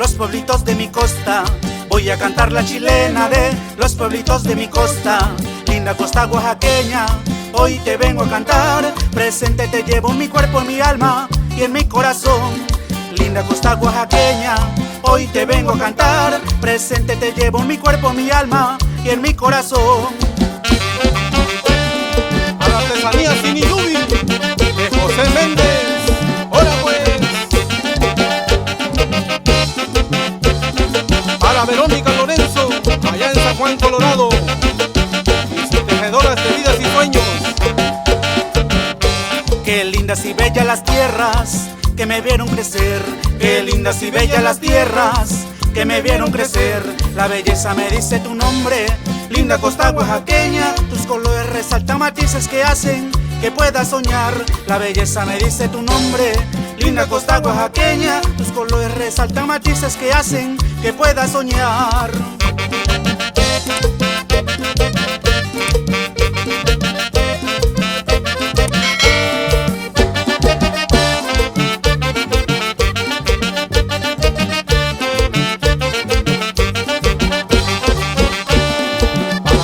los pueblitos de mi costa. Voy a cantar la chilena de los pueblitos de mi costa. Linda costa oaxaqueña, hoy te vengo a cantar. Presente te llevo en mi cuerpo, en mi alma y en mi corazón. Linda costa oaxaqueña, hoy te vengo a cantar. Presente te llevo en mi cuerpo, en mi alma y en mi corazón. A la artesanía Sininubi de José Méndez. ¡Hola pues! Para Verónica Lorenzo, allá en San Juan, Colorado, y sus tejedoras de vidas y sueños. Qué lindas y bellas las tierras que me vieron crecer. Qué lindas y bellas las tierras que me vieron crecer. La belleza me dice tu nombre, linda costa oaxaqueña. Tus colores resaltan matices que hacen que puedas soñar. La belleza me dice tu nombre, linda costa oaxaqueña. Tus colores resaltan matices que hacen que puedas soñar.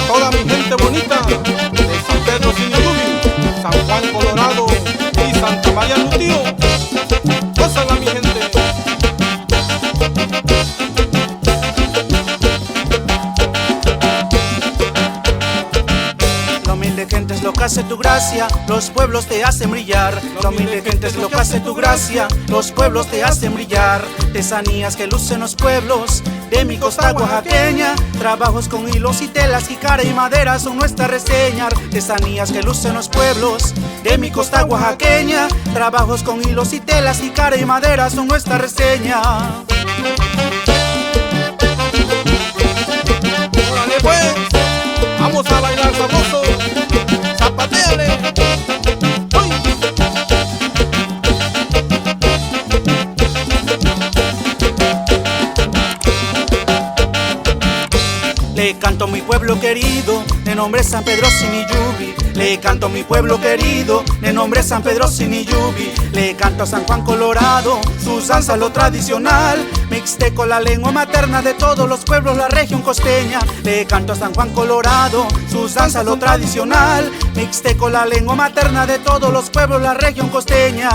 Toda mi gente bonita de San Pedro Sininubi, San Juan, Colorado y Santa María Lutío, gózala mi gente. La humilde gente es lo que hace tu gracia, los pueblos te hacen brillar. La humilde gente es lo que hace tu gracia, los pueblos te hacen brillar. Artesanías que lucen los pueblos de mi costa oaxaqueña. Trabajos con hilos y telas, jícara y madera son nuestra reseña. Artesanías que lucen los pueblos de mi costa oaxaqueña. Trabajos con hilos y telas, jícara y madera son nuestra reseña. ¡Órale pues! ¡Vamos a bailar sabroso! ¡Zapatéale! ¡Uy! Le canto a mi pueblo querido, de nombre San Pedro Sininubi. Le canto a mi pueblo querido, de nombre San Pedro Sininubi. Le canto a San Juan, Colorado, su danza lo tradicional. Mixteco, la lengua materna de todos los pueblos, la región costeña. Le canto a San Juan, Colorado, su danza lo tradicional. Mixteco, la lengua materna de todos los pueblos, la región costeña.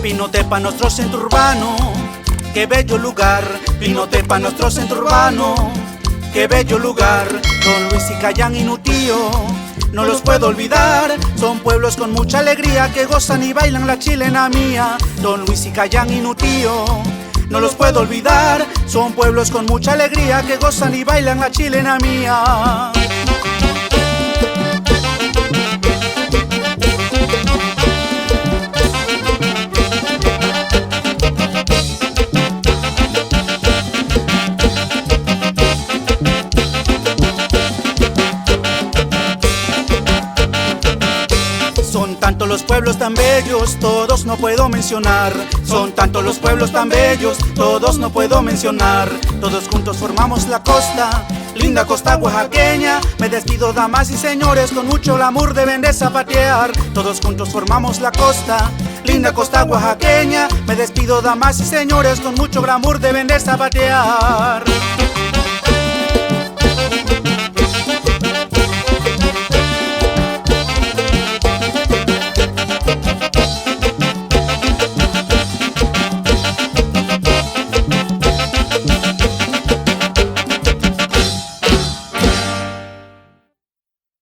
Pinotepa, nuestro centro urbano, qué bello lugar. Pinotepa, nuestro centro urbano, qué bello lugar. Don Luis y Cayán y Nutío, no los puedo olvidar. Son pueblos con mucha alegría que gozan y bailan la chilena mía. Don Luis y Cayán y Nutío, no los puedo olvidar. Son pueblos con mucha alegría que gozan y bailan la chilena mía. Son tantos los pueblos tan bellos, todos no puedo mencionar. Son tantos los pueblos tan bellos, todos no puedo mencionar. Todos juntos formamos la costa, linda costa oaxaqueña. Me despido damas y señores, con mucho glamour deben de zapatear. Todos juntos formamos la costa, linda costa oaxaqueña. Me despido damas y señores, con mucho glamour deben de zapatear.